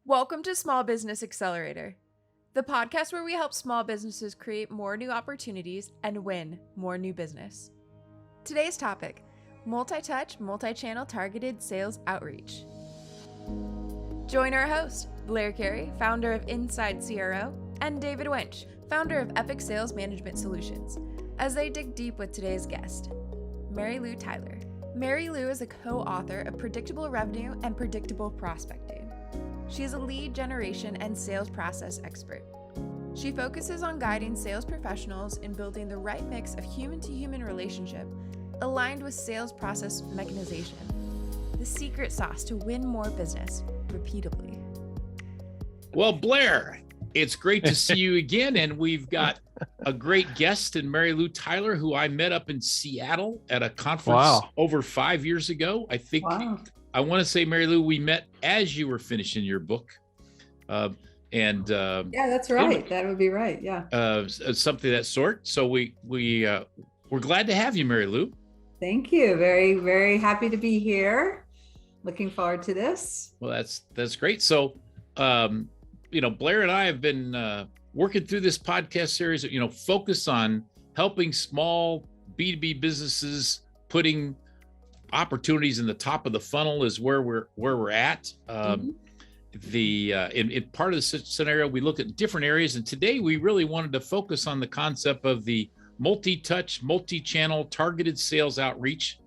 Welcome to Small Business Accelerator, the podcast where we help small businesses create more new opportunities and win more new business. Today's topic, multi-touch, multi-channel targeted sales outreach. Join our host, Blair Carey, founder of InsideCRO, and David Wuensch, founder of EPOCH Sales Management Solutions, as they dig deep with today's guest, Marylou Tyler. Marylou is a co-author of Predictable Revenue and Predictable Prospecting. She is a lead generation and sales process expert. She focuses on guiding sales professionals in building the right mix of human-to-human relationship aligned with sales process mechanization, the secret sauce to win more business repeatably. Well, Blair, it's great to see you again, and we've got a great guest in Marylou Tyler, who I met up in Seattle at a conference over 5 years ago. I think I want to say, Marylou, we met as you were finishing your book, yeah, that's right. That would be right. Yeah, something of that sort. So we're glad to have you, Marylou. Thank you. Very, very happy to be here. Looking forward to this. Well, that's great. So, Blair and I have been working through this podcast series, focus on helping small B2B businesses, putting opportunities in the top of the funnel is where we're at. In part of the scenario, we look at different areas, and today we really wanted to focus on the concept of the multi-touch, multi-channel targeted sales outreach.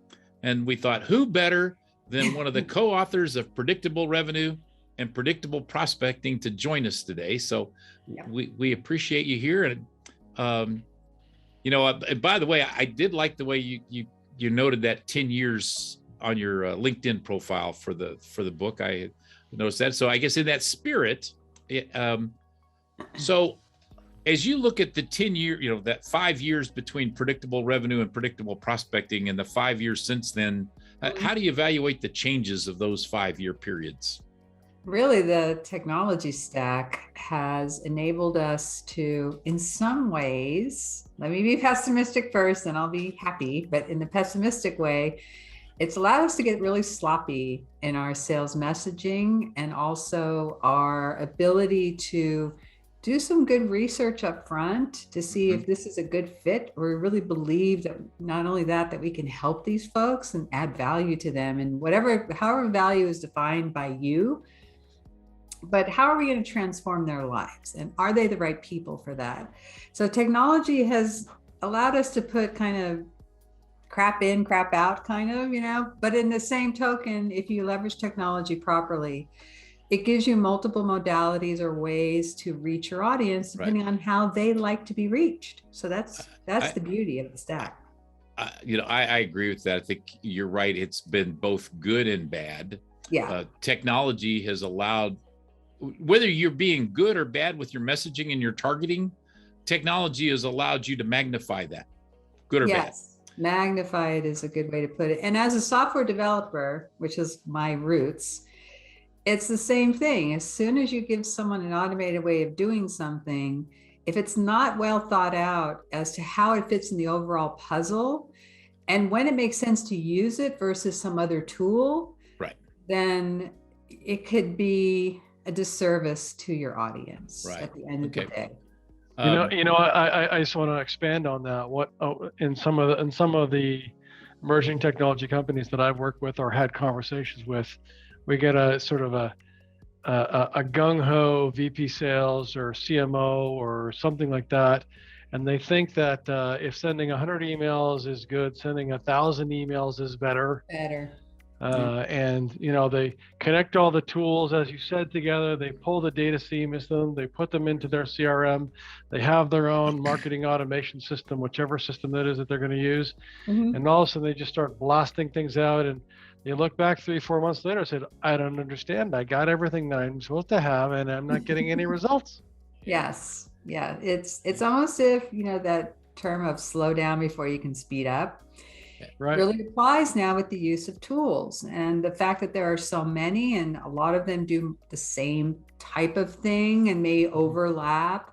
And we thought, who better than one of the co-authors of Predictable Revenue and Predictable Prospecting to join us today. So we appreciate you here. And by the way, I did like the way you noted that 10 years on your LinkedIn profile for the book. I noticed that. So I guess in that spirit, so as you look at the 10-year, that 5 years between Predictable Revenue and Predictable Prospecting and the 5 years since then, how do you evaluate the changes of those 5-year periods? Really, the technology stack has enabled us to, in some ways, let me be pessimistic first and I'll be happy, but in the pessimistic way, it's allowed us to get really sloppy in our sales messaging and also our ability to do some good research up front to see if this is a good fit, or we really believe that not only that we can help these folks and add value to them, and however value is defined by you, but how are we going to transform their lives? And are they the right people for that? So technology has allowed us to put kind of crap in, crap out, but in the same token, if you leverage technology properly, it gives you multiple modalities or ways to reach your audience depending on how they like to be reached. So that's the beauty of the stack. I agree with that. I think you're right. It's been both good and bad. Yeah. Technology has allowed, whether you're being good or bad with your messaging and your targeting, technology has allowed you to magnify that, good or bad. Yes, magnify it is a good way to put it. And as a software developer, which is my roots, it's the same thing. As soon as you give someone an automated way of doing something, if it's not well thought out as to how it fits in the overall puzzle and when it makes sense to use it versus some other tool, then it could be a disservice to your audience at the end of the day. I just want to expand on that. In some of the emerging technology companies that I've worked with or had conversations with, we get a sort of a gung-ho VP sales or CMO or something like that, and they think that if sending 100 emails is good, sending 1,000 emails is better. And they connect all the tools, as you said, together. They pull the data seamlessly, they put them into their CRM. They have their own marketing automation system, whichever system that is that they're going to use. And all of a sudden they just start blasting things out, and you look back 3-4 months later and said, I don't understand. I got everything that I'm supposed to have and I'm not getting any results. Yes. Yeah. It's almost if, that term of slow down before you can speed up. Really applies now with the use of tools, and the fact that there are so many and a lot of them do the same type of thing and may overlap.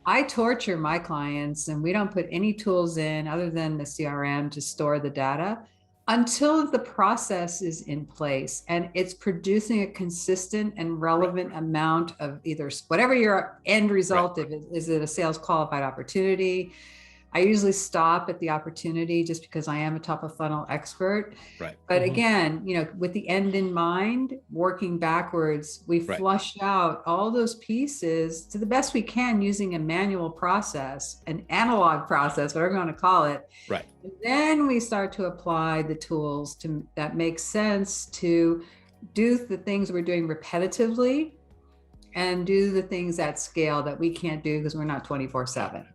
I torture my clients, and we don't put any tools in other than the CRM to store the data Until the process is in place and it's producing a consistent and relevant amount of either whatever your end result is it a sales qualified opportunity? I usually stop at the opportunity just because I am a top of funnel expert. Right. But again, with the end in mind, working backwards, we flush out all those pieces to the best we can using a manual process, an analog process, whatever you want to call it. Right. And then we start to apply the tools that make sense to do the things we're doing repetitively and do the things at scale that we can't do because we're not 24/7.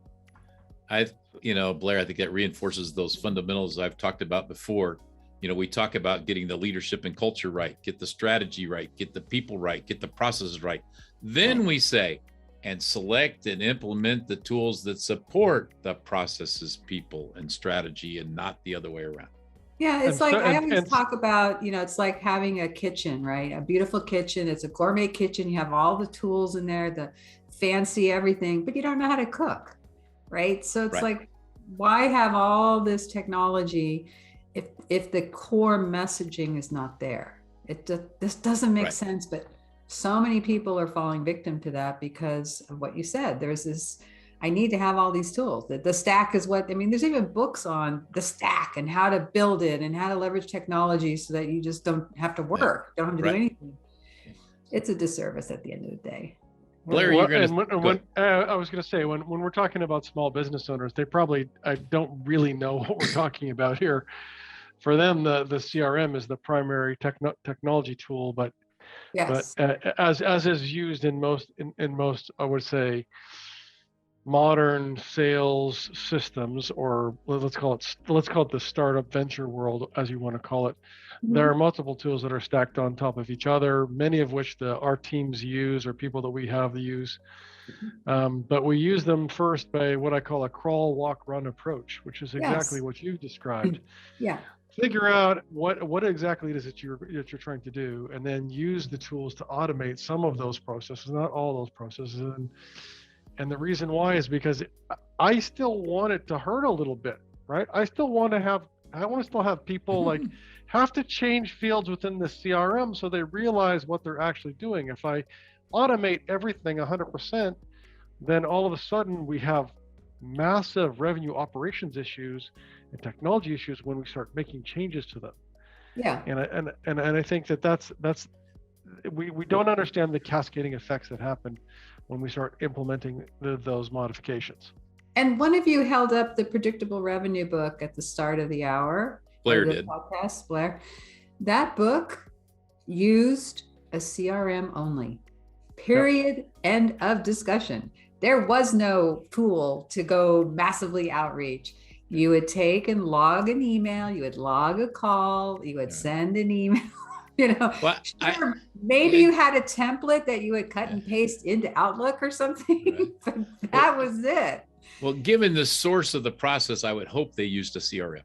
Blair, I think that reinforces those fundamentals I've talked about before. We talk about getting the leadership and culture right, get the strategy right, get the people right, get the processes right. Then we say, and select and implement the tools that support the processes, people, and strategy, and not the other way around. Yeah, it's like I always talk about, it's like having a kitchen, right? A beautiful kitchen. It's a gourmet kitchen. You have all the tools in there, the fancy everything, but you don't know how to cook, right? So it's like, why have all this technology if the core messaging is not there? This doesn't make sense, but so many people are falling victim to that because of what you said. There's this, I need to have all these tools. The stack is there's even books on the stack and how to build it and how to leverage technology so that you just don't have to work, don't have to do anything. It's a disservice at the end of the day. Blair, I was going to say, when we're talking about small business owners, I don't really know what we're talking about here. For them, the CRM is the primary technology tool, but as is used in most, I would say, modern sales systems, or let's call it the startup venture world, as you want to call it. There are multiple tools that are stacked on top of each other, many of which our teams use or people that we have use. But we use them first by what I call a crawl, walk, run approach, which is exactly what you've described. Yeah. Figure out what exactly it is that you're trying to do, and then use the tools to automate some of those processes, not all those processes. And the reason why is because I still want it to hurt a little bit, right? I want to still have people have to change fields within the CRM so they realize what they're actually doing. If I automate everything 100%, then all of a sudden we have massive revenue operations issues and technology issues when we start making changes to them. Yeah. And I think that's we don't understand the cascading effects that happen when we start implementing those modifications. And one of you held up the Predictable Revenue book at the start of the hour. Blair did. Podcast, Blair. That book used a CRM only. Period. End of discussion. There was no tool to go massively outreach. You would take and log an email, you would log a call, you would send an email. Maybe you had a template that you would cut and paste into Outlook or something, but that was it. Well, given the source of the process, I would hope they used a CRM.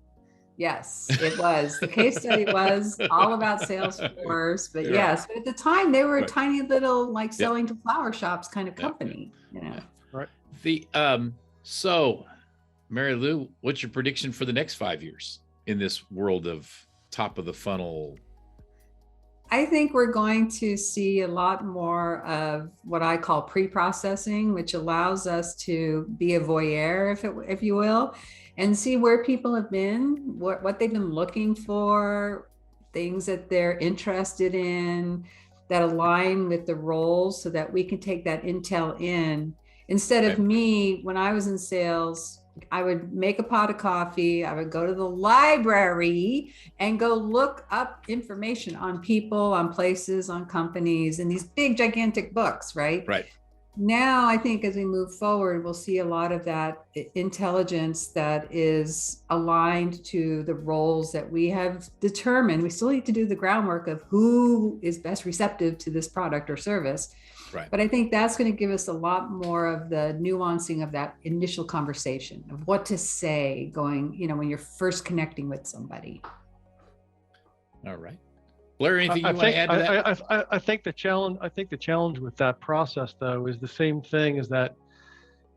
Yes, it was. The case study was all about Salesforce, but yes, but at the time they were a tiny little selling to flower shops kind of company. So, Marylou, what's your prediction for the next 5 years in this world of top of the funnel? I think we're going to see a lot more of what I call pre-processing, which allows us to be a voyeur, if you will, and see where people have been, what they've been looking for, things that they're interested in that align with the roles so that we can take that intel in. Instead of me, when I was in sales, I would make a pot of coffee, I would go to the library and go look up information on people, on places, on companies, and these big, gigantic books, right? Right. Now, I think as we move forward, we'll see a lot of that intelligence that is aligned to the roles that we have determined. We still need to do the groundwork of who is best receptive to this product or service. Right. But I think that's going to give us a lot more of the nuancing of that initial conversation of what to say going, when you're first connecting with somebody. All right. Blair, anything you want to add to that? I think the challenge with that process, though, is the same thing, is that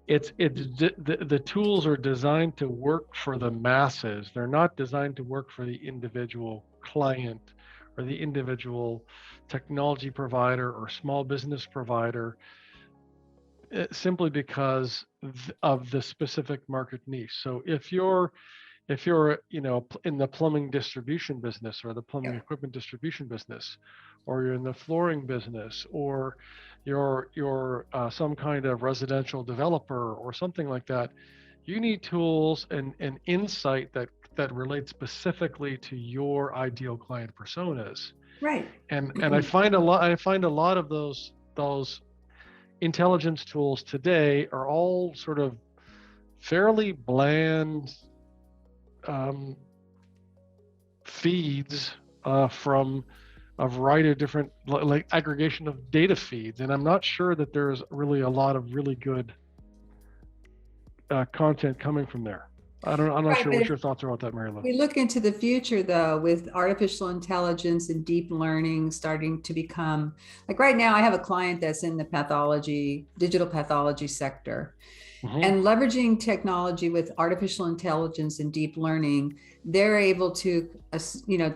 the tools are designed to work for the masses. They're not designed to work for the individual client or the individual technology provider or small business provider, simply because of the specific market niche. So if you're in the plumbing distribution business or the plumbing equipment distribution business, or you're in the flooring business, or you're some kind of residential developer or something like that, you need tools and insight that relates specifically to your ideal client personas. Right. And I find a lot of those intelligence tools today are all sort of fairly bland feeds from a variety of different, like aggregation of data feeds, and I'm not sure that there's really a lot of really good content coming from there. I'm not sure what your thoughts are about that, Marylou. We look into the future, though, with artificial intelligence and deep learning starting to become, like right now, I have a client that's in the digital pathology sector. And leveraging technology with artificial intelligence and deep learning, they're able to,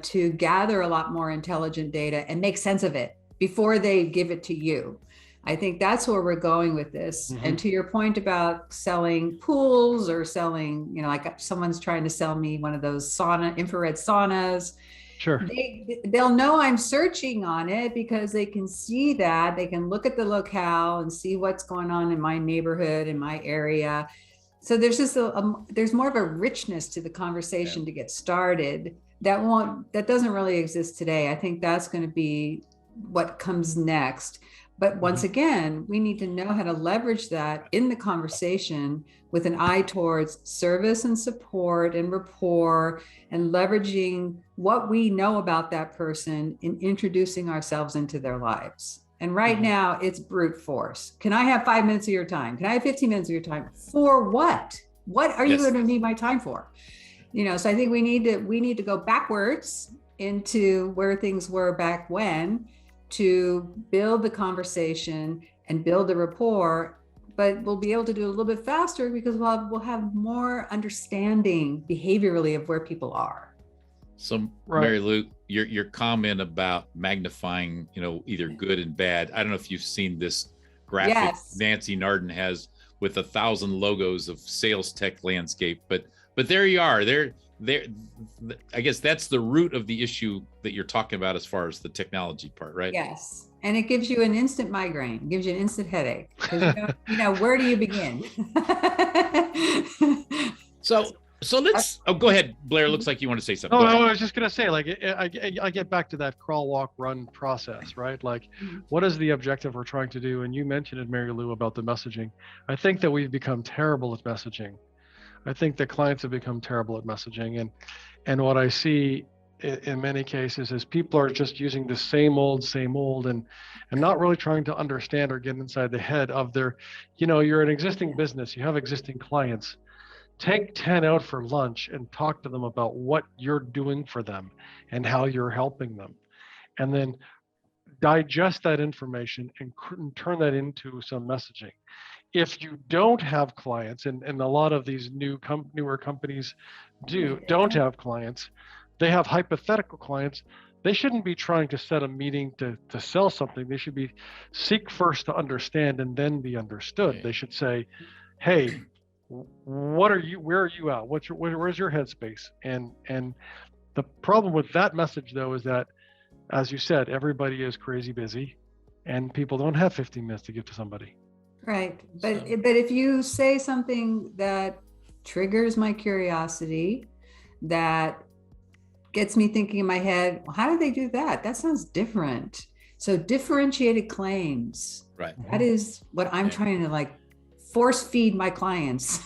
to gather a lot more intelligent data and make sense of it before they give it to you. I think that's where we're going with this. And to your point about selling pools or selling, like someone's trying to sell me one of those infrared saunas. Sure. They'll know I'm searching on it because they can see that. They can look at the locale and see what's going on in my neighborhood, in my area. So there's just there's more of a richness to the conversation to get started that doesn't really exist today. I think that's going to be what comes next. But once again, we need to know how to leverage that in the conversation with an eye towards service and support and rapport, and leveraging what we know about that person in introducing ourselves into their lives. And right now it's brute force. Can I have 5 minutes of your time? Can I have 15 minutes of your time? For what? What are you going to need my time for? So I think we need to go backwards into where things were back when, to build the conversation and build the rapport, but we'll be able to do it a little bit faster because we'll have more understanding behaviorally of where people are. So Marylou, your comment about magnifying, either good and bad. I don't know if you've seen this graphic Nancy Narden has with 1,000 logos of sales tech landscape, but there you are. There, I guess that's the root of the issue that you're talking about as far as the technology part, right? Yes. And it gives you an instant migraine, gives you an instant headache. Because where do you begin? So let's, go ahead, Blair. Looks like you want to say something. No, I was just going to say, like, I get back to that crawl, walk, run process, right? Like, what is the objective we're trying to do? And you mentioned it, Marylou, about the messaging. I think that we've become terrible at messaging. I think that clients have become terrible at messaging, and what I see in many cases is people are just using the same old, and not really trying to understand or get inside the head of their, you're an existing business, you have existing clients. Take 10 out for lunch and talk to them about what you're doing for them and how you're helping them, and then digest that information and turn that into some messaging. If you don't have clients, and a lot of these newer companies don't have clients, they have hypothetical clients. They shouldn't be trying to set a meeting to sell something. They should seek first to understand and then be understood. They should say, hey, where are you at? Where's your headspace? And the problem with that message, though, is that, as you said, everybody is crazy busy and people don't have 15 minutes to give to somebody. Right. But if you say something that triggers my curiosity, that gets me thinking in my head, well, how do they do that? That sounds different. So differentiated claims. Right. That is what I'm trying to force feed my clients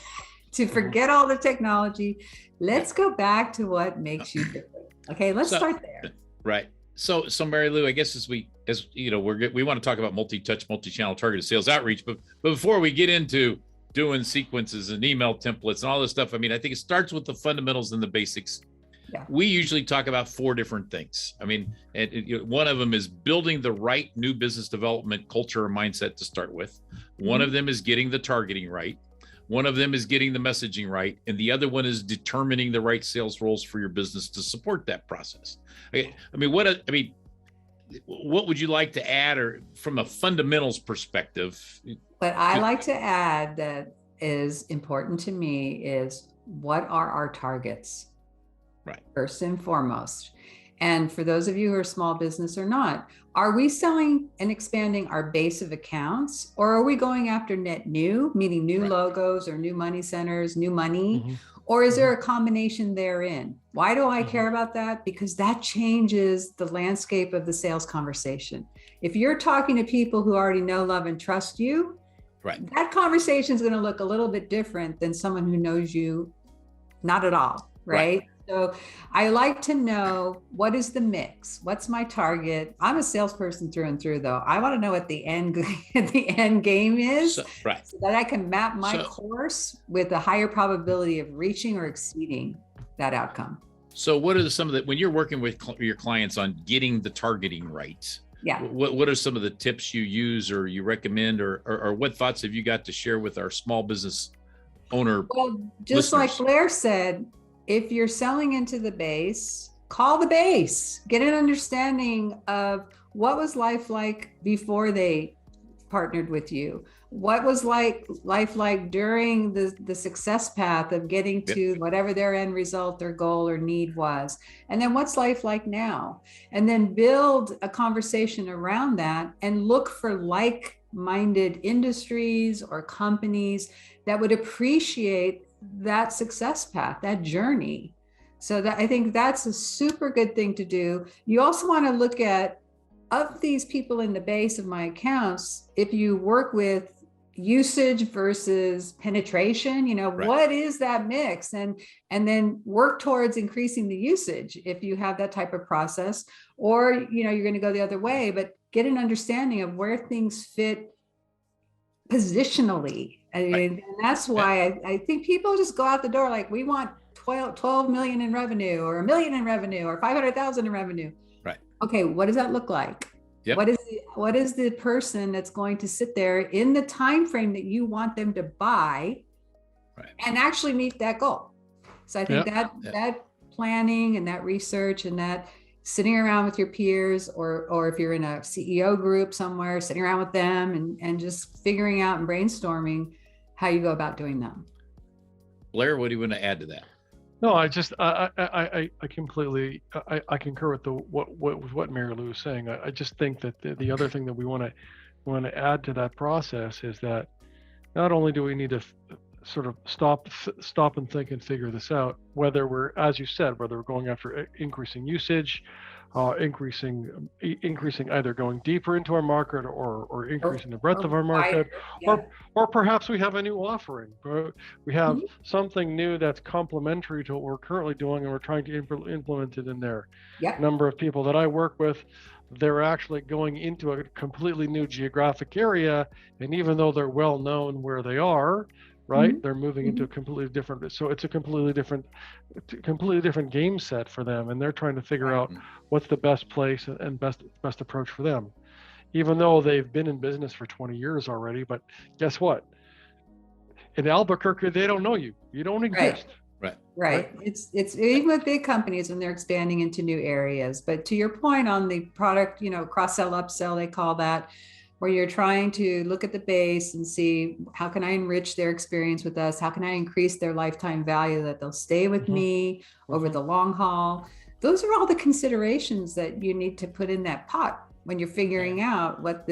to forget all the technology. Let's go back to what makes you different. Okay, let's start there. Right. So Marylou, I guess as we want to talk about multi-touch, multi-channel targeted sales outreach, but before we get into doing sequences and email templates and all this stuff, I think it starts with the fundamentals and the basics. Yeah. We usually talk about 4 different things. One of them is building the right new business development culture or mindset to start with. One of them is getting the targeting right. One of them is getting the messaging right, and the other one is determining the right sales roles for your business to support that process. What would you like to add, or from a fundamentals perspective? What I like to add that is important to me is, what are our targets? Right. First and foremost. And for those of you who are small business or not, are we selling and expanding our base of accounts, or are we going after net new, meaning new logos or new money centers, new money? Or is there a combination therein? Why do I care about that? Because that changes the landscape of the sales conversation. If you're talking to people who already know, love, and trust you, that conversation is going to look a little bit different than someone who knows you not at all, right? So I like to know, what is the mix? What's my target? I'm a salesperson through and through, though. I want to know what the end game is, so that I can map my course with a higher probability of reaching or exceeding that outcome. So what are some of the, when you're working with your clients on getting the targeting right, what are some of the tips you use or you recommend, or what thoughts have you got to share with our small business owner? Well, just like Blair said, if you're selling into the base, call the base, get an understanding of what was life like before they partnered with you. What was life like during the success path of getting to whatever their end result, their goal or need was. And then what's life like now? And then build a conversation around that and look for like-minded industries or companies that would appreciate that success path, that journey. So that, I think that's a super good thing to do. You also want to look at, of these people in the base of my accounts, if you work with usage versus penetration, what is that mix? And then work towards increasing the usage if you have that type of process, or, you're going to go the other way, but get an understanding of where things fit positionally. And that's why I think people just go out the door like, we want 12 million in revenue, or $1 million in revenue, or 500,000 in revenue. Right. Okay. What does that look like? Yep. What is the person that's going to sit there in the time frame that you want them to buy and actually meet that goal? So I think that planning and that research and that sitting around with your peers, or if you're in a CEO group somewhere, sitting around with them and just figuring out and brainstorming how you go about doing them. Blair, what do you want to add to that? No, I completely concur with what Marylou was saying. I just think that the other thing that we want to add to that process is that not only do we need to sort of stop and think and figure this out, whether we're, as you said, whether we're going after increasing usage, increasing either going deeper into our market or increasing the breadth of our market, or perhaps we have a new offering. We have something new that's complementary to what we're currently doing, and we're trying to implement it in there. Number of people that I work with, they're actually going into a completely new geographic area, and even though they're well known where they are, they're moving into a completely different, so it's a completely different game set for them, and they're trying to figure out what's the best place and best approach for them, even though they've been in business for 20 years already. But guess what? In Albuquerque, they don't know you. You don't exist. Right. It's even with big companies when they're expanding into new areas. But to your point on the product, cross-sell, upsell, they call that, where you're trying to look at the base and see, how can I enrich their experience with us? How can I increase their lifetime value, that they'll stay with me over the long haul? Those are all the considerations that you need to put in that pot when you're figuring out what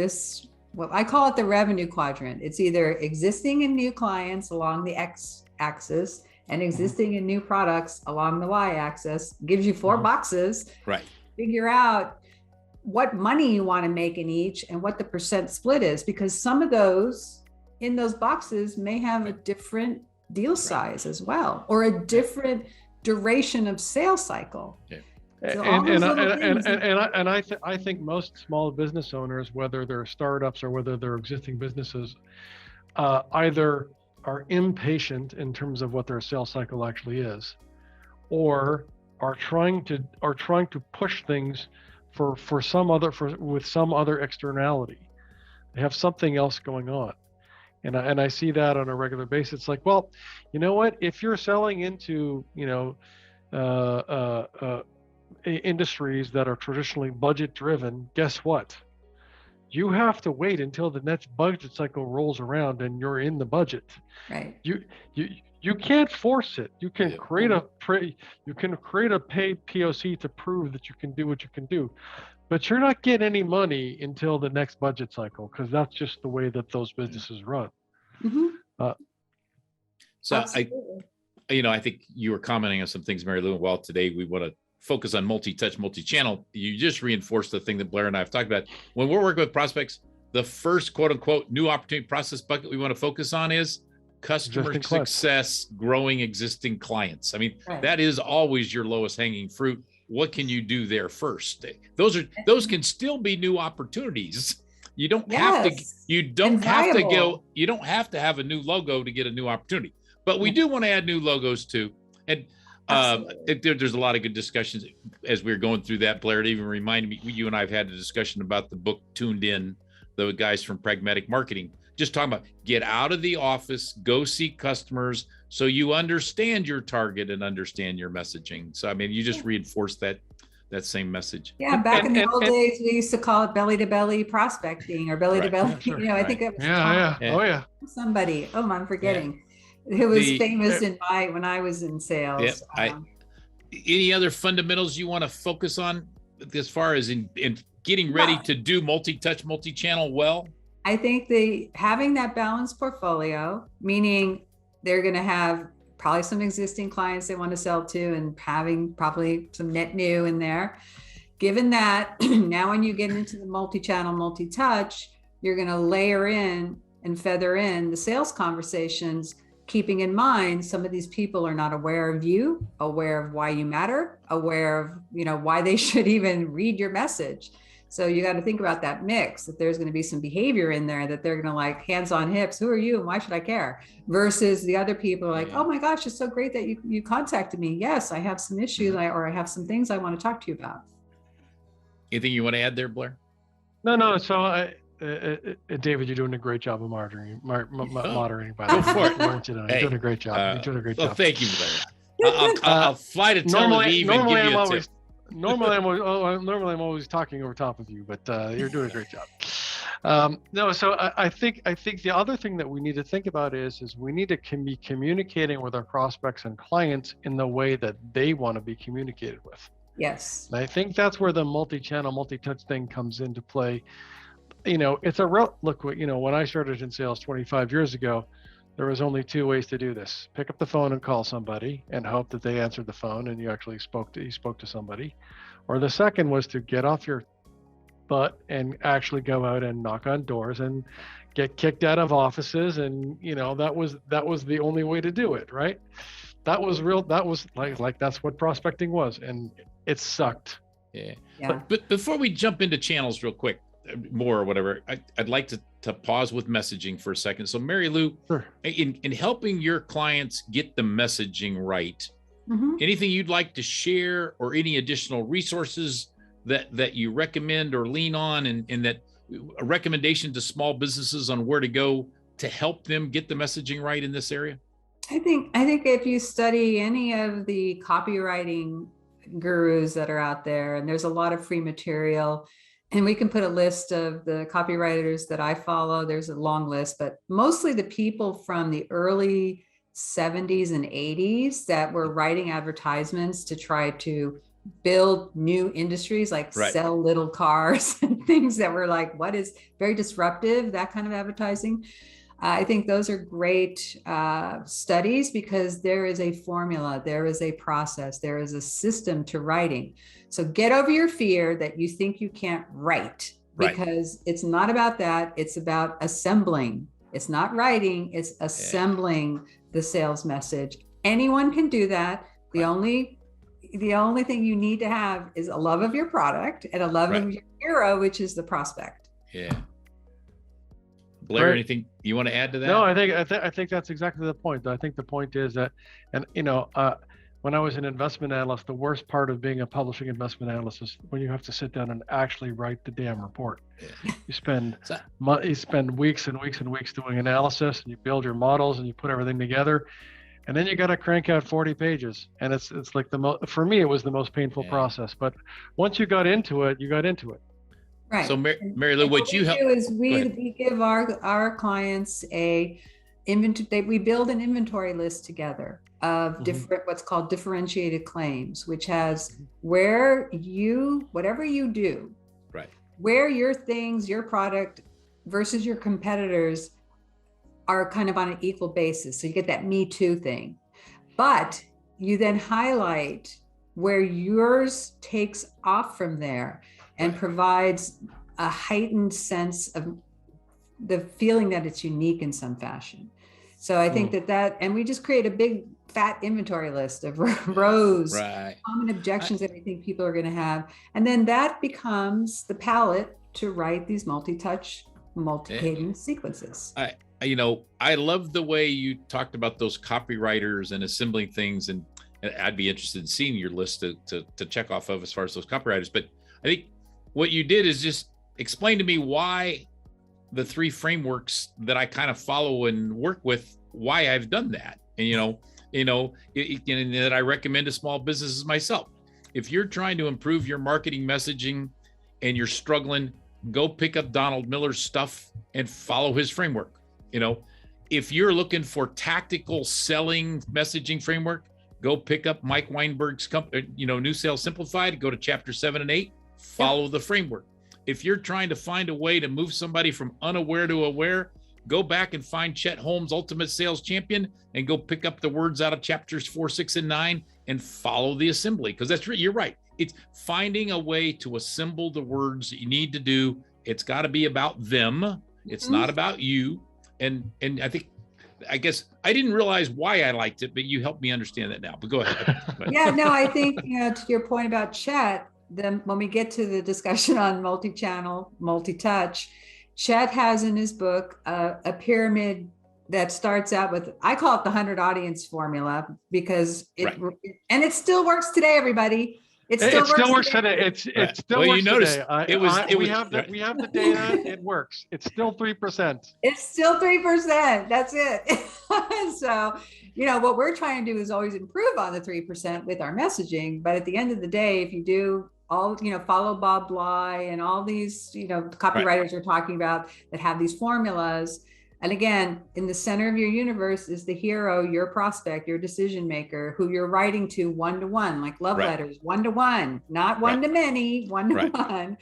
I call it the revenue quadrant. It's either existing and new clients along the X axis and existing in new products along the Y axis. Gives you 4 boxes. Figure out what money you want to make in each and what the percent split is, because some of those in those boxes may have a different deal size as well, or a different duration of sales cycle. So I think most small business owners, whether they're startups or whether they're existing businesses, either are impatient in terms of what their sales cycle actually is, or are trying to push things with some other externality. They have something else going on. And I see that on a regular basis. It's like, well, you know what? If you're selling into, industries that are traditionally budget driven, guess what? You have to wait until the next budget cycle rolls around and you're in the budget. Right. You can't force it. You can create a paid POC to prove that you can do what you can do, but you're not getting any money until the next budget cycle, because that's just the way that those businesses run. Mm-hmm. So Absolutely. I think you were commenting on some things, Marylou. Well, today we want to focus on multi-touch, multi-channel. You just reinforced the thing that Blair and I have talked about. When we're working with prospects, the first quote unquote new opportunity process bucket we want to focus on is customer success, growing existing clients. I mean, that is always your lowest hanging fruit. What can you do there first? Those can still be new opportunities. You don't have to have a new logo to get a new opportunity, but we do want to add new logos too. And there's a lot of good discussions as we were going through that. Blair, it even reminded me, you and I have had a discussion about the book Tuned In, the guys from Pragmatic Marketing, just talking about get out of the office, go see customers so you understand your target and understand your messaging. So, I mean, you just reinforced that same message. Yeah, back in the old days, we used to call it belly to belly prospecting or belly to belly. I think it was somebody. Oh, I'm forgetting. Who was famous when I was in sales. Any other fundamentals you want to focus on as far as in getting ready to do multi-touch, multi-channel well? I think having that balanced portfolio, meaning they're going to have probably some existing clients they want to sell to and having probably some net new in there. Given that, now when you get into the multi-channel, multi-touch, you're going to layer in and feather in the sales conversations, keeping in mind some of these people are not aware of you, aware of why you matter, aware of why they should even read your message. So you got to think about that mix, that there's going to be some behavior in there that they're going to like hands on hips. Who are you and why should I care? Versus the other people are like, oh my gosh, it's so great that you contacted me. Yes, I have some issues or I have some things I want to talk to you about. Anything you want to add there, Blair? No. So David, you're doing a great job of moderating. By the way, you're doing a great job. You're doing a great job. Well, thank you, Blair. I'll fly to Tel Aviv and give you a tip. Normally I'm always talking over top of you, but you're doing a great job. So I think the other thing that we need to think about is we need to be communicating with our prospects and clients in the way that they want to be communicated with. Yes. And I think that's where the multi-channel, multi-touch thing comes into play. It's a real look. When I started in sales 25 years ago, there was only two ways to do this: pick up the phone and call somebody and hope that they answered the phone and you actually spoke to somebody, or the second was to get off your butt and actually go out and knock on doors and get kicked out of offices. And that was the only way to do it, right? That was like that's what prospecting was, and it sucked. Yeah. But before we jump into channels real quick, more or whatever, I'd like to pause with messaging for a second. So Marylou, sure. in helping your clients get the messaging right, anything you'd like to share or any additional resources that you recommend or lean on, and that a recommendation to small businesses on where to go to help them get the messaging right in this area? I think if you study any of the copywriting gurus that are out there, and there's a lot of free material, and we can put a list of the copywriters that I follow. There's a long list, but mostly the people from the early 70s and 80s that were writing advertisements to try to build new industries, like sell little cars and things that were like, what is very disruptive, that kind of advertising. I think those are great studies, because there is a formula, there is a process, there is a system to writing. So get over your fear that you think you can't write, because it's not about that. It's about assembling. It's not writing, it's assembling the sales message. Anyone can do that. The only thing you need to have is a love of your product and a love of your hero, which is the prospect. Yeah. Blair, anything you want to add to that? No, I think that's exactly the point. I think the point is that, and when I was an investment analyst, the worst part of being a publishing investment analyst is when you have to sit down and actually write the damn report. You spend weeks and weeks and weeks doing analysis, and you build your models and you put everything together, and then you got to crank out 40 pages. And it's like for me, it was the most painful process. But once you got into it, you got into it. Right. So Marylou, what you help do is we give our clients a inventory. We build an inventory list together of different, what's called differentiated claims, which has whatever you do, right, where your things, your product versus your competitors are kind of on an equal basis. So you get that Me Too thing, but you then highlight where yours takes off from there and provides a heightened sense of the feeling that it's unique in some fashion. So I think and we just create a big fat inventory list of rows, common objections that I think people are going to have. And then that becomes the palette to write these multi-touch, multi-cadence sequences. I love the way you talked about those copywriters and assembling things. And I'd be interested in seeing your list to check off of as far as those copywriters. But I think what you did is just explain to me why the 3 frameworks that I kind of follow and work with, why I've done that. And, that I recommend to small businesses myself. If you're trying to improve your marketing messaging and you're struggling, go pick up Donald Miller's stuff and follow his framework. If you're looking for tactical selling messaging framework, go pick up Mike Weinberg's New Sales Simplified, go to chapter 7 and 8, follow the framework. If you're trying to find a way to move somebody from unaware to aware, go back and find Chet Holmes' Ultimate Sales Champion and go pick up the words out of chapters 4, 6, and 9 and follow the assembly. Because you're right. It's finding a way to assemble the words that you need to do. It's got to be about them. It's not about you. And I guess I didn't realize why I liked it, but you helped me understand that now. But go ahead. Yeah, no, I think, to your point about Chet, then when we get to the discussion on multi-channel, multi-touch, Chet has in his book a pyramid that starts out with, I call it the 100 audience formula, because it still works today, everybody. It still works today. It still works today. We have the data. It works. It's still 3%. It's still 3%. That's it. So, what we're trying to do is always improve on the 3% with our messaging. But at the end of the day, if you do all, follow Bob Bly and all these, copywriters we're talking about that have these formulas. And again, in the center of your universe is the hero, your prospect, your decision maker, who you're writing to one-to-one, like love letters, one-to-one, not one-to-many, one-to-one.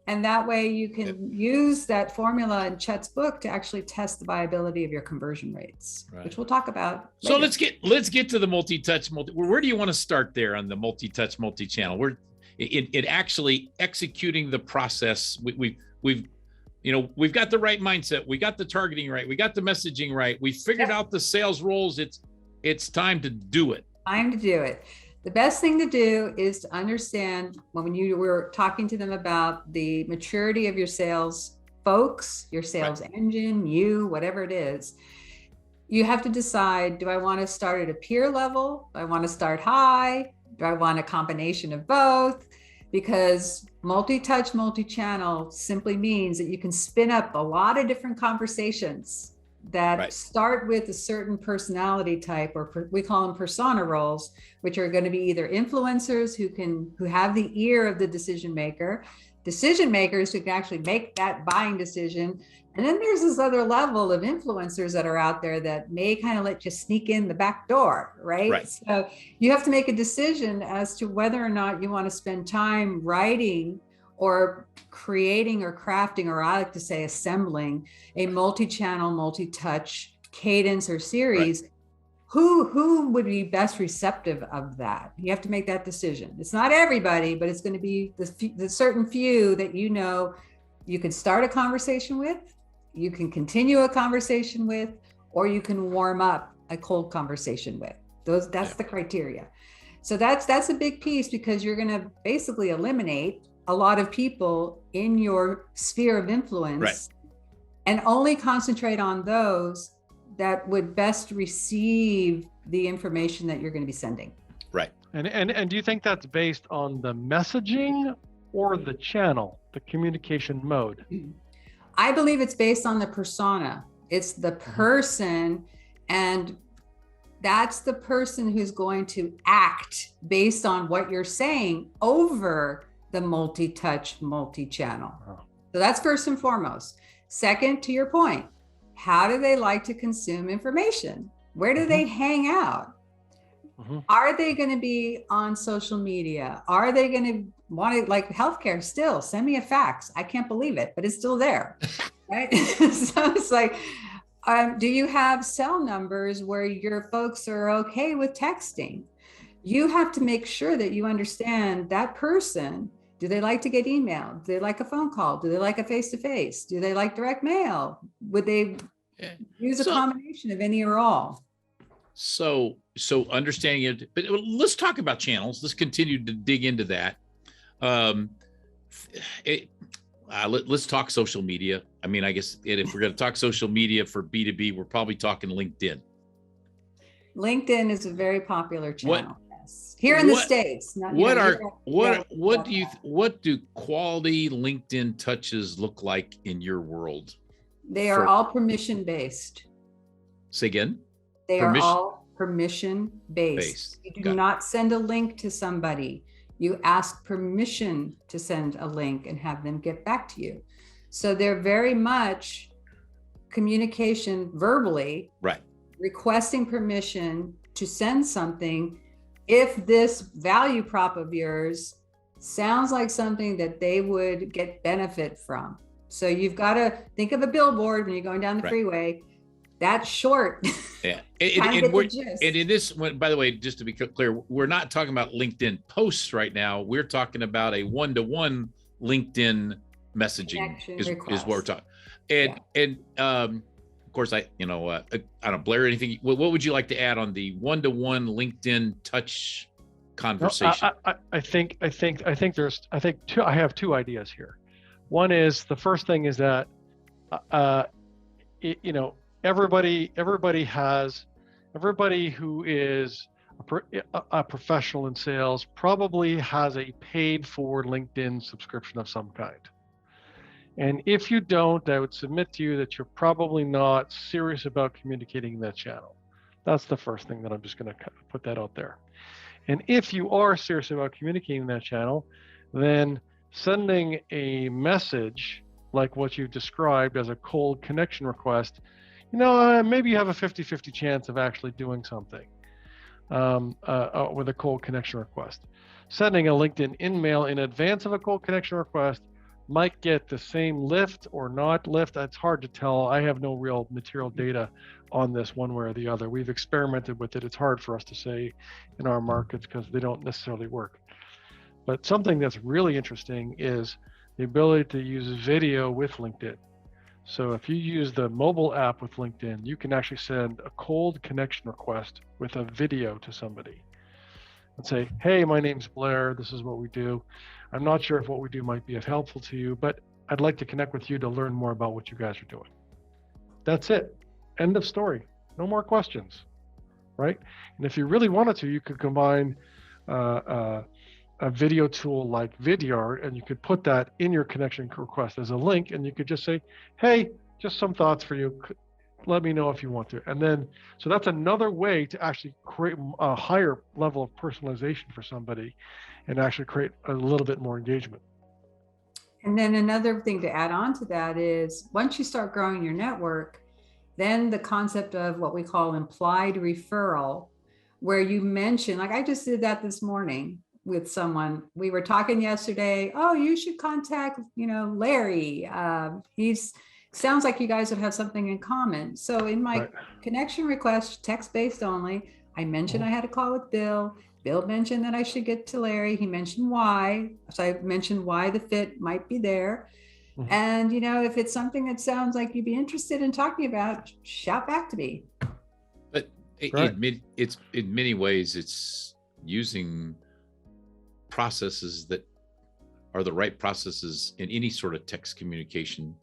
And that way you can use that formula in Chet's book to actually test the viability of your conversion rates, which we'll talk about later. So let's get to the multi-touch, where do you want to start there on the multi-touch, multi-channel? We're in actually executing the process. We've got the right mindset. We got the targeting right. We got the messaging right. We figured out the sales roles. It's time to do it. Time to do it. The best thing to do is to understand when you were talking to them about the maturity of your sales folks, your sales engine, whatever it is, you have to decide, do I want to start at a peer level? Do I want to start high? Do I want a combination of both? Because multi-touch, multi-channel simply means that you can spin up a lot of different conversations that start with a certain personality type, or we call them persona roles, which are going to be either influencers who have the ear of the decision makers who can actually make that buying decision. And then there's this other level of influencers that are out there that may kind of let you sneak in the back door, right? So you have to make a decision as to whether or not you want to spend time writing or creating or crafting, or I like to say assembling, a multi-channel, multi-touch cadence or series. Who would be best receptive of that? You have to make that decision. It's not everybody, but it's going to be the certain few that you can start a conversation with, you can continue a conversation with, or you can warm up a cold conversation with. That's the criteria. So that's a big piece, because you're going to basically eliminate a lot of people in your sphere of influence and only concentrate on those that would best receive the information that you're going to be sending. Right. And do you think that's based on the messaging or the channel, the communication mode? I believe it's based on the persona. It's the person, and that's the person who's going to act based on what you're saying over the multi-touch, multi-channel. So that's first and foremost. Second, to your point, how do they like to consume information? Where do they hang out? Are they going to be on social media? Are they going to want to, like healthcare still, send me a fax. I can't believe it, but it's still there, right? So it's like, do you have cell numbers where your folks are okay with texting? You have to make sure that you understand that person. Do they like to get emailed? Do they like a phone call? Do they like a face-to-face? Do they like direct mail? Would they use a combination of any or all? So understanding it, but let's talk about channels. Let's continue to dig into that. Let's talk social media. I mean, I guess if we're going to talk social media for B2B, we're probably talking LinkedIn. LinkedIn is a very popular channel. Here in the States. What do quality LinkedIn touches look like in your world? They are all permission based. Say again? They are all permission based. You do not send a link to somebody. You ask permission to send a link and have them get back to you. So they're very much communication verbally, right? Requesting permission to send something if this value prop of yours sounds like something that they would get benefit from. So you've got to think of a billboard when you're going down the freeway. That's short. Yeah. And in this one, by the way, just to be clear, we're not talking about LinkedIn posts right now. We're talking about a one-to-one LinkedIn messaging is what we're talking. And of course, I don't know, Blair, anything, what would you like to add on the one-to-one LinkedIn touch conversation? I have two ideas here. One is, the first thing is that, everybody who is a professional in sales probably has a paid for LinkedIn subscription of some kind. And if you don't, I would submit to you that you're probably not serious about communicating in that channel. That's the first thing that I'm just going to put that out there. And if you are serious about communicating in that channel, then sending a message like what you've described as a cold connection request, maybe you have a 50-50 chance of actually doing something with a cold connection request. Sending a LinkedIn in-mail in advance of a cold connection request might get the same lift or not lift. It's hard to tell. I have no real material data on this one way or the other. We've experimented with it. It's hard for us to say in our markets because they don't necessarily work. But something that's really interesting is the ability to use video with LinkedIn. So if you use the mobile app with LinkedIn, you can actually send a cold connection request with a video to somebody and say, hey, my name's Blair. This is what we do. I'm not sure if what we do might be helpful to you, but I'd like to connect with you to learn more about what you guys are doing. That's it. End of story. No more questions, right? And if you really wanted to, you could combine a video tool like Vidyard, and you could put that in your connection request as a link, and you could just say, hey, just some thoughts for you. Let me know if you want to. And then, so that's another way to actually create a higher level of personalization for somebody and actually create a little bit more engagement. And then another thing to add on to that is, once you start growing your network, then the concept of what we call implied referral, where you mention, like I just did that this morning with someone. We were talking yesterday, oh, you should contact, Larry. Sounds like you guys would have something in common. So in my connection request, text-based only, I mentioned I had a call with Bill. Bill mentioned that I should get to Larry. He mentioned why. So I mentioned why the fit might be there. And, if it's something that sounds like you'd be interested in talking about, shout back to me. But it's in many ways, it's using processes that are the right processes in any sort of text communication,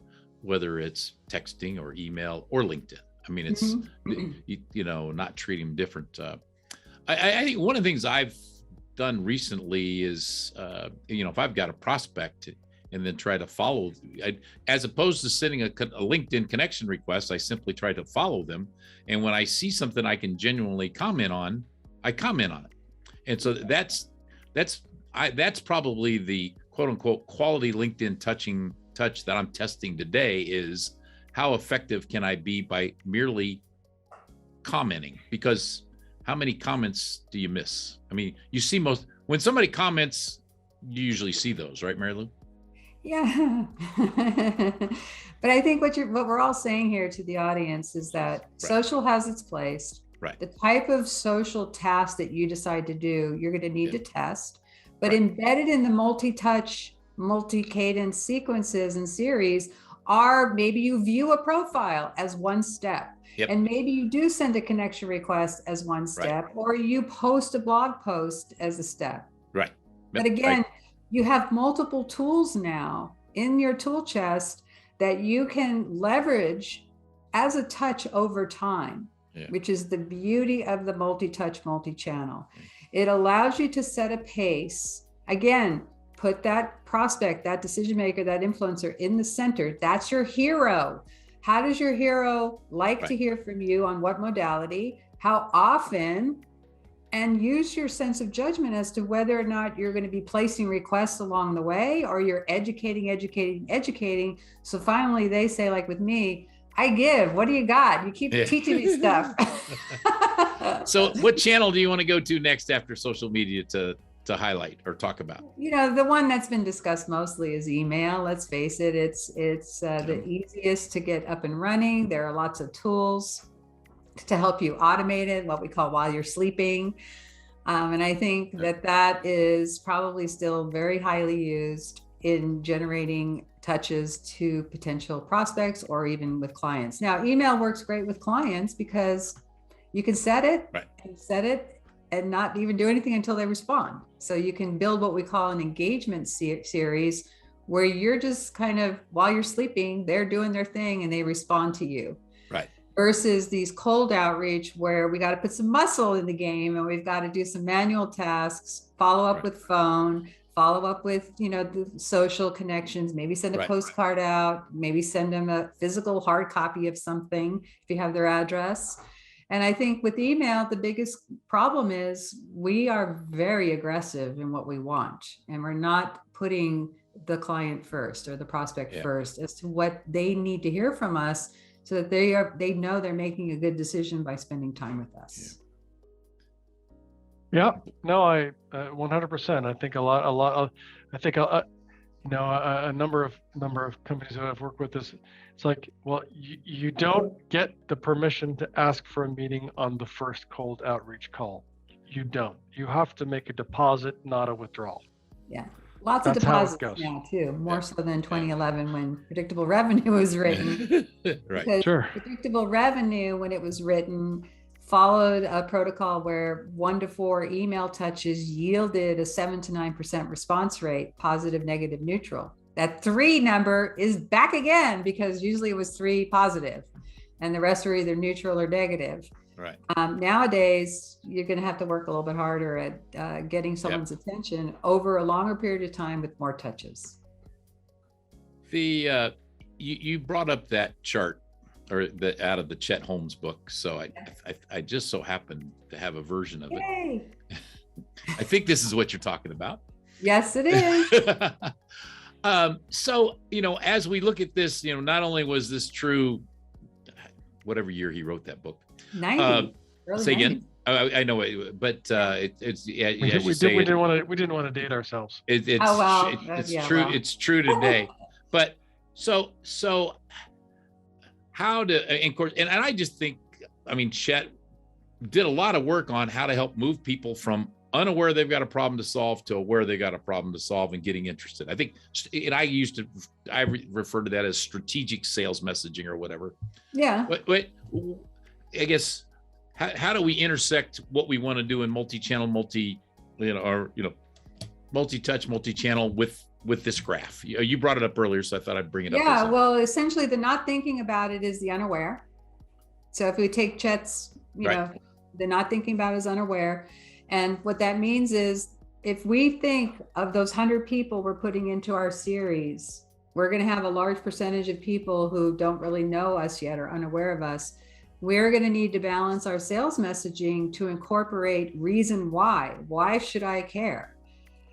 whether it's texting or email or LinkedIn. I mean, it's, not treating them different. I think one of the things I've done recently is, if I've got a prospect and then try to follow, as opposed to sending a LinkedIn connection request, I simply try to follow them. And when I see something I can genuinely comment on, I comment on it. And so that's probably the quote unquote quality LinkedIn touch that I'm testing today, is how effective can I be by merely commenting? Because how many comments do you miss? I mean, you see when somebody comments, you usually see those, right, Marylou? Yeah. But I think what we're all saying here to the audience is that social has its place. Right. The type of social task that you decide to do, you're going to need to test. But embedded in the multi-touch, multi-cadence sequences and series are maybe you view a profile as one step. Yep. And maybe you do send a connection request as one step, or you post a blog post as a step. Right. But again, you have multiple tools now in your tool chest that you can leverage as a touch over time, which is the beauty of the multi-touch, multi-channel. It allows you to set a pace. Again, put that prospect, that decision maker, that influencer in the center. That's your hero. How does your hero like to hear from you, on what modality, how often, and use your sense of judgment as to whether or not you're going to be placing requests along the way, or you're educating. So finally they say, like with me, I give, what do you got? You keep teaching me stuff. So what channel do you want to go to next after social media to highlight or talk about? The one that's been discussed mostly is email. Let's face it, it's the easiest to get up and running. There are lots of tools to help you automate it, what we call while you're sleeping. And I think that is probably still very highly used in generating touches to potential prospects or even with clients. Now, email works great with clients because you can set it and not even do anything until they respond. So you can build what we call an engagement series, where you're just kind of, while you're sleeping, they're doing their thing and they respond to you. Right. Versus these cold outreach where we got to put some muscle in the game and we've got to do some manual tasks, follow up with phone, follow up with, the social connections, maybe send a postcard out, maybe send them a physical hard copy of something if you have their address. And I think with email, the biggest problem is we are very aggressive in what we want, and we're not putting the client first or the prospect first as to what they need to hear from us, so that they know they're making a good decision by spending time with us. Yeah, no, I 100%. I think a number of companies that I've worked with it's like, well, you don't get the permission to ask for a meeting on the first cold outreach call. You don't. You have to make a deposit, not a withdrawal. Yeah. Lots of deposits now too, more so than 2011 when predictable revenue was written. Right. Sure. Predictable revenue, when it was written, followed a protocol where 1 to 4 email touches yielded a 7 to 9% response rate, positive, negative, neutral. That 3 number is back again because usually it was 3 positive and the rest were either neutral or negative. Right. Nowadays, you're going to have to work a little bit harder at getting someone's attention over a longer period of time with more touches. You brought up that chart, or out of the Chet Holmes book. So I just so happened to have a version of it. I think this is what you're talking about. Yes, it is. So, as we look at this, not only was this true, whatever year he wrote that book. 90. Say again. I know it, but it's we didn't want to date ourselves. It's true. Well. It's true today. But so how to, and of course, and I just think, Chet did a lot of work on how to help move people from unaware they've got a problem to solve to aware they got a problem to solve and getting interested. I think, and I refer to that as strategic sales messaging or whatever. Yeah. But I guess, how do we intersect what we want to do in multi-channel, multi-touch, multi-channel with this graph? You brought it up earlier, so I thought I'd bring it up. Yeah, well, essentially the not thinking about it is the unaware. So if we take Chet's, They're not thinking about it as unaware. And what that means is, if we think of those 100 people we're putting into our series, we're going to have a large percentage of people who don't really know us yet or unaware of us. We're going to need to balance our sales messaging to incorporate reason why. Why should I care?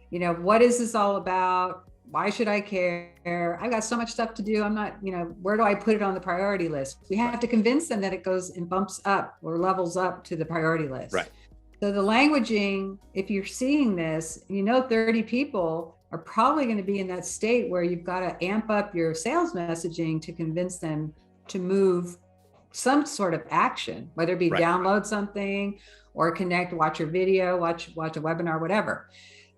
You know, what is this all about? Why should I care? I've got so much stuff to do. I'm not, you know, where do I put it on the priority list? We have to convince them that it goes and bumps up or levels up to the priority list. Right. So the languaging, if you're seeing this, 30 people are probably going to be in that state where you've got to amp up your sales messaging to convince them to move some sort of action, whether it be download something or connect, watch your video, watch a webinar, whatever.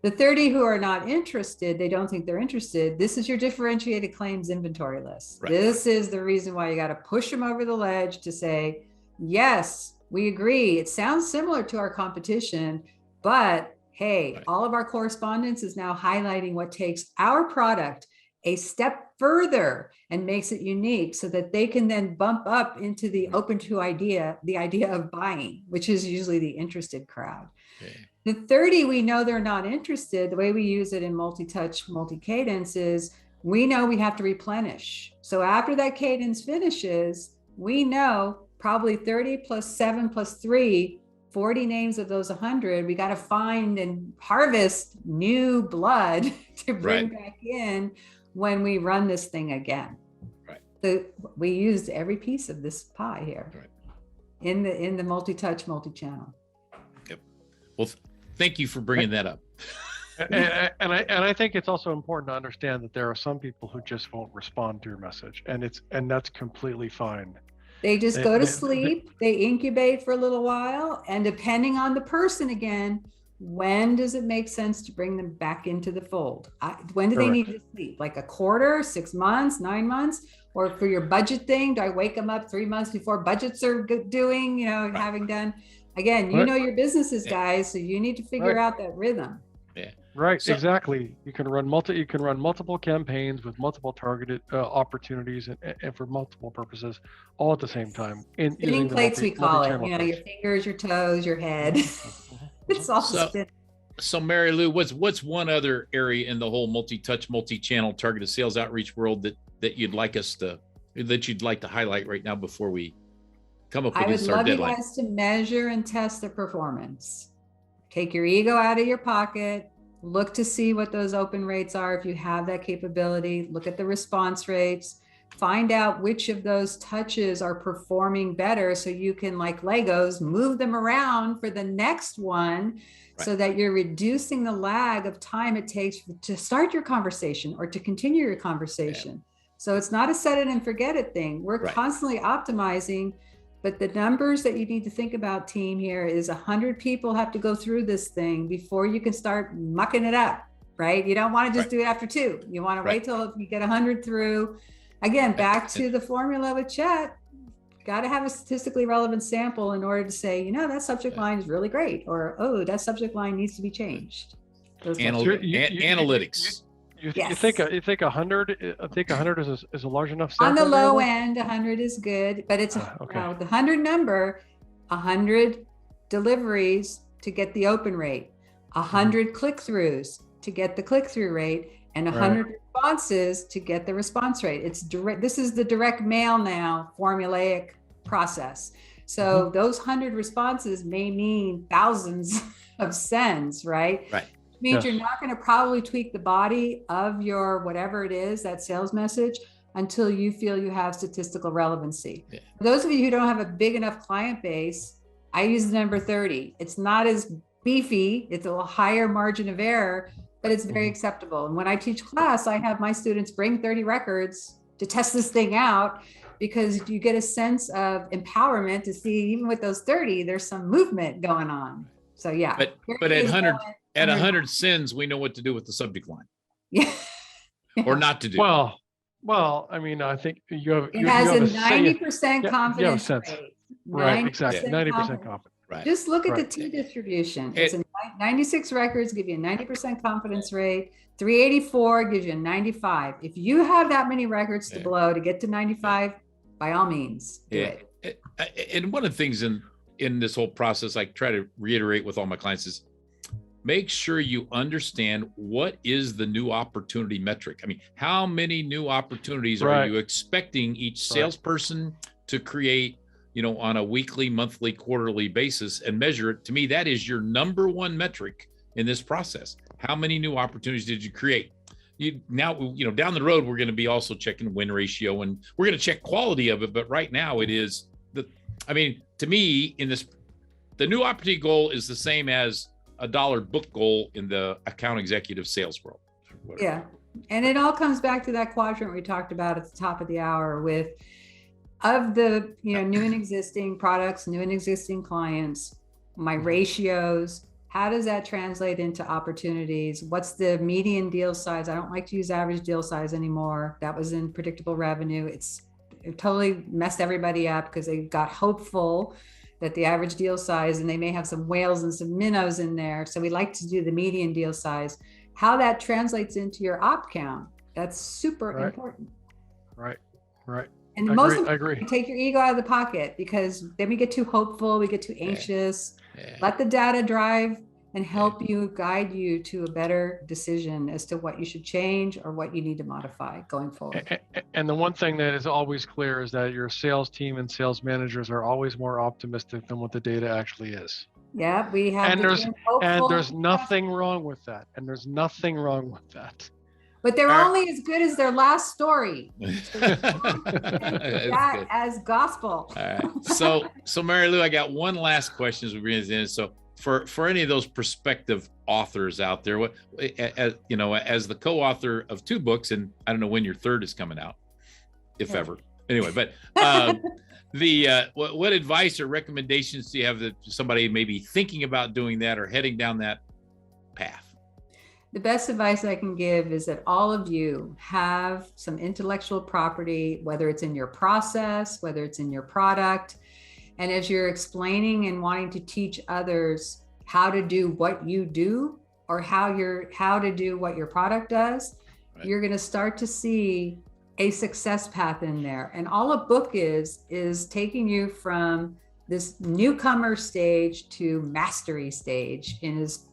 The 30 who are not interested, they don't think they're interested. This is your differentiated claims inventory list. Right. This is the reason why you got to push them over the ledge to say, yes, we agree. It sounds similar to our competition, but hey, all of our correspondence is now highlighting what takes our product a step further and makes it unique so that they can then bump up into the open to idea, the idea of buying, which is usually the interested crowd. Okay. The 30, we know they're not interested. The way we use it in multi-touch, multi-cadence is we know we have to replenish. So after that cadence finishes, we know probably 30 plus 7 plus 3, 40 names of those 100, we got to find and harvest new blood to bring back in when we run this thing again. Right. So we used every piece of this pie here in the multi-touch, multi-channel. Yep. Well, thank you for bringing that up. and I think it's also important to understand that there are some people who just won't respond to your message, and that's completely fine. They just go to sleep, they incubate for a little while, and depending on the person again, when does it make sense to bring them back into the fold? When do they need to sleep? Like a quarter, 6 months, 9 months? Or for your budget thing, do I wake them up 3 months before budgets are doing, having done? Again, you know your businesses, guys, so you need to figure out that rhythm. Yeah. Right, so, exactly. You can run multiple campaigns with multiple targeted opportunities and for multiple purposes, all at the same time. Spinning plates, we call it. Your fingers, your toes, your head. It's all spin. So Marylou, what's one other area in the whole multi-touch, multi-channel targeted sales outreach world that you'd like to highlight right now before we come up with our deadline? I would love you guys to measure and test the performance. Take your ego out of your pocket. Look to see what those open rates are if you have that capability. Look at the response rates. Find out which of those touches are performing better so you can, like Legos, move them around for the next one so that you're reducing the lag of time it takes to start your conversation or to continue your conversation. Yeah. So it's not a set it and forget it thing. We're constantly optimizing, but the numbers that you need to think about, team, here is 100 people have to go through this thing before you can start mucking it up, right? You don't want to just do it after 2. You want to wait till you get 100 through. Again, back to the formula with Chet, got to have a statistically relevant sample in order to say, that subject line is really great, or, oh, that subject line needs to be changed. Analytics. You think 100? I think 100 is a large enough sample. On the low end, 100 is good, but it's the 100 number, 100 deliveries to get the open rate, 100 click-throughs to get the click-through rate, and 100 responses to get the response rate. It's direct. This is the direct mail now formulaic process. So those 100 responses may mean thousands of sends, right? Right. Which means you're not going to probably tweak the body of your whatever it is, that sales message, until you feel you have statistical relevancy. Yeah. For those of you who don't have a big enough client base, I use the number 30. It's not as beefy. It's a higher margin of error, but it's very acceptable. And when I teach class, I have my students bring 30 records to test this thing out, because you get a sense of empowerment to see, even with those 30, there's some movement going on. So yeah. But at 100 sends, we know what to do with the subject line. Yeah. Or not to do. Well, I mean, I think you have. It has a 90% confidence rate. Right, exactly. 90% confidence. Right. Just look at the T distribution. It's 96 records give you a 90% confidence rate. 384 gives you a 95. If you have that many records to blow to get to 95, by all means, do it. And one of the things in in this whole process, I try to reiterate with all my clients is make sure you understand what is the new opportunity metric. I mean, how many new opportunities are you expecting each salesperson to create, on a weekly, monthly, quarterly basis, and measure it? To me, that is your number one metric in this process. How many new opportunities did you create? Now, down the road, we're going to be also checking win ratio, and we're going to check quality of it. But right now it is to me, the new opportunity goal is the same as a dollar book goal in the account executive sales world. Yeah. And it all comes back to that quadrant we talked about at the top of the hour of the, new and existing products, new and existing clients, my ratios. How does that translate into opportunities? What's the median deal size? I don't like to use average deal size anymore. That was in predictable revenue. It totally messed everybody up because they got hopeful that the average deal size, and they may have some whales and some minnows in there. So we like to do the median deal size. How that translates into your op count, that's super important. Right. And most importantly, take your ego out of the pocket, because then we get too hopeful, we get too anxious. Let the data drive and help you, guide you to a better decision as to what you should change or what you need to modify going forward. And the one thing that is always clear is that your sales team and sales managers are always more optimistic than what the data actually is. Yeah, we have. And there's nothing wrong with that. But they're only as good as their last story. That as gospel. All right. So Marylou, I got one last question as we bring this in. So for any of those prospective authors out there, as the co-author of 2 books, and I don't know when your third is coming out, if ever. Anyway, but what advice or recommendations do you have that somebody may be thinking about doing that or heading down that path? The best advice I can give is that all of you have some intellectual property, whether it's in your process, whether it's in your product. And as you're explaining and wanting to teach others how to do what you do, or how to do what your product does, you're going to start to see a success path in there. And all a book is taking you from this newcomer stage to mastery stage in as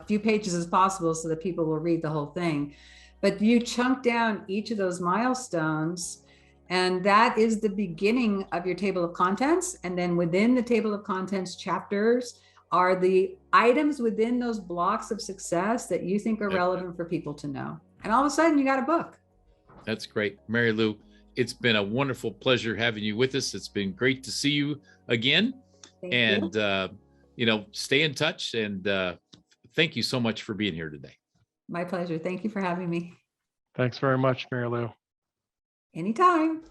few pages as possible, so that people will read the whole thing. But you chunk down each of those milestones, and that is the beginning of your table of contents. And then within the table of contents chapters are the items within those blocks of success that you think are relevant for people to know. And all of a sudden you got a book. That's great. Marylou, it's been a wonderful pleasure having you with us. It's been great to see you again. Thank you. Stay in touch, and thank you so much for being here today. My pleasure. Thank you for having me. Thanks very much, Marylou. Anytime.